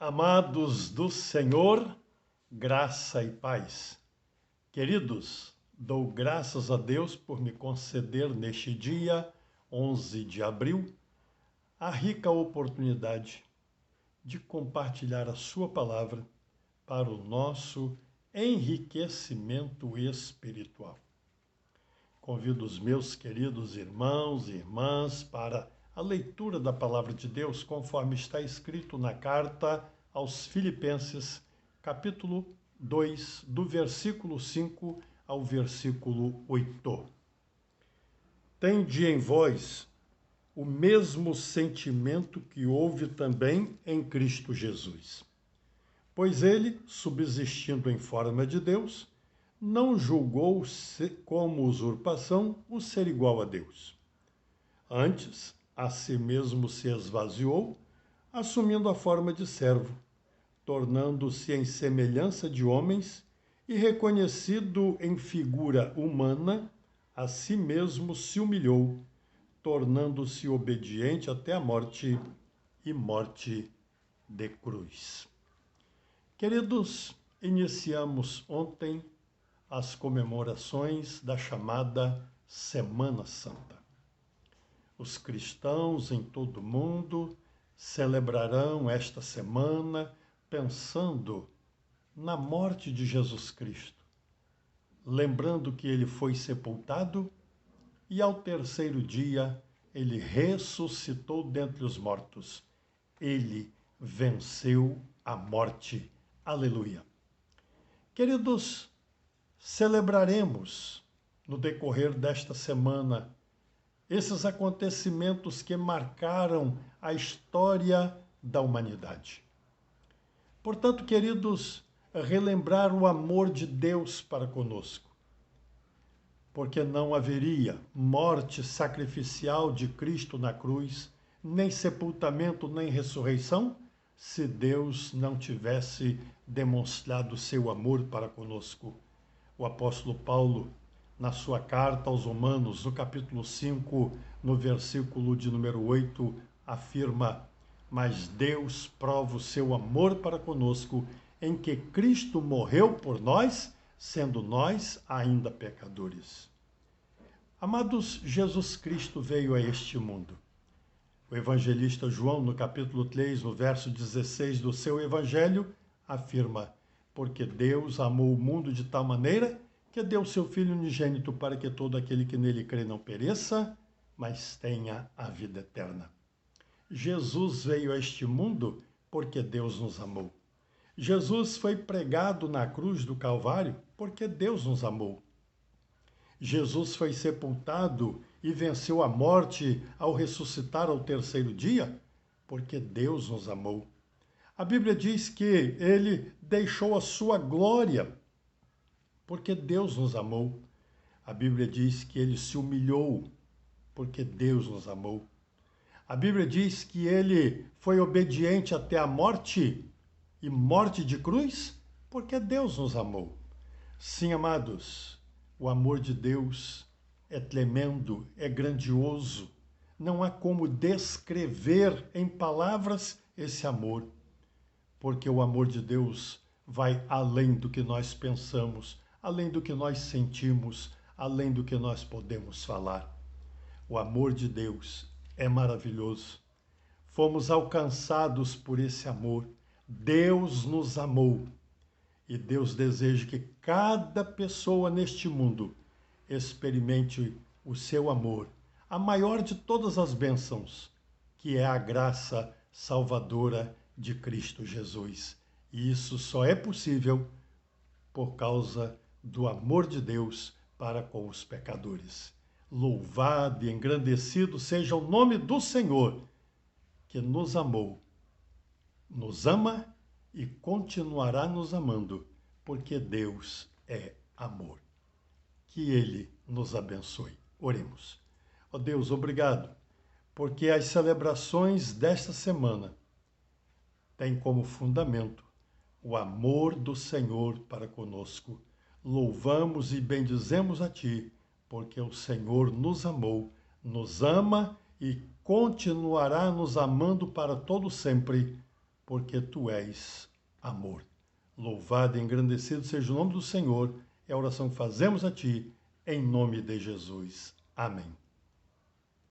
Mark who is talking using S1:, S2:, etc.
S1: Amados do Senhor, graça e paz. Queridos, dou graças a Deus por me conceder neste dia 11 de abril a rica oportunidade de compartilhar a sua palavra para o nosso enriquecimento espiritual. Convido os meus queridos irmãos e irmãs para a leitura da palavra de Deus, conforme está escrito na carta aos Filipenses, capítulo 2, do versículo 5 ao versículo 8. Tende em vós o mesmo sentimento que houve também em Cristo Jesus. Pois ele, subsistindo em forma de Deus, não julgou como usurpação o ser igual a Deus. Antes, a si mesmo se esvaziou, assumindo a forma de servo, tornando-se em semelhança de homens e reconhecido em figura humana, a si mesmo se humilhou, tornando-se obediente até a morte e morte de cruz. Queridos, iniciamos ontem as comemorações da chamada Semana Santa. Os cristãos em todo o mundo celebrarão esta semana pensando na morte de Jesus Cristo, lembrando que ele foi sepultado e ao terceiro dia ele ressuscitou dentre os mortos. Ele venceu a morte. Aleluia. Queridos, celebraremos no decorrer desta semana esses acontecimentos que marcaram a história da humanidade. Portanto, queridos, relembrar o amor de Deus para conosco, porque não haveria morte sacrificial de Cristo na cruz, nem sepultamento, nem ressurreição, se Deus não tivesse demonstrado seu amor para conosco. O apóstolo Paulo, na sua carta aos Romanos, no capítulo 5, no versículo de número 8, afirma: mas Deus prova o seu amor para conosco, em que Cristo morreu por nós, sendo nós ainda pecadores. Amados, Jesus Cristo veio a este mundo. O evangelista João, no capítulo 3, no verso 16 do seu evangelho, afirma: porque Deus amou o mundo de tal maneira que deu seu Filho unigênito para que todo aquele que nele crê não pereça, mas tenha a vida eterna. Jesus veio a este mundo porque Deus nos amou. Jesus foi pregado na cruz do Calvário porque Deus nos amou. Jesus foi sepultado e venceu a morte ao ressuscitar ao terceiro dia porque Deus nos amou. A Bíblia diz que ele deixou a sua glória porque Deus nos amou. A Bíblia diz que ele se humilhou porque Deus nos amou. A Bíblia diz que ele foi obediente até a morte e morte de cruz porque Deus nos amou. Sim, amados, o amor de Deus é tremendo, é grandioso. Não há como descrever em palavras esse amor, porque o amor de Deus vai além do que nós pensamos, além do que nós sentimos, além do que nós podemos falar. O amor de Deus é maravilhoso. Fomos alcançados por esse amor. Deus nos amou. E Deus deseja que cada pessoa neste mundo experimente o seu amor, a maior de todas as bênçãos, que é a graça salvadora de Cristo Jesus. E isso só é possível por causa do amor de Deus para com os pecadores. Louvado e engrandecido seja o nome do Senhor, que nos amou, nos ama e continuará nos amando, porque Deus é amor. Que Ele nos abençoe. Oremos. Ó Deus, obrigado, porque as celebrações desta semana têm como fundamento o amor do Senhor para conosco. Louvamos e bendizemos a Ti, porque o Senhor nos amou, nos ama e continuará nos amando para todo sempre, porque tu és amor. Louvado e engrandecido seja o nome do Senhor. É a oração que fazemos a ti, em nome de Jesus. Amém.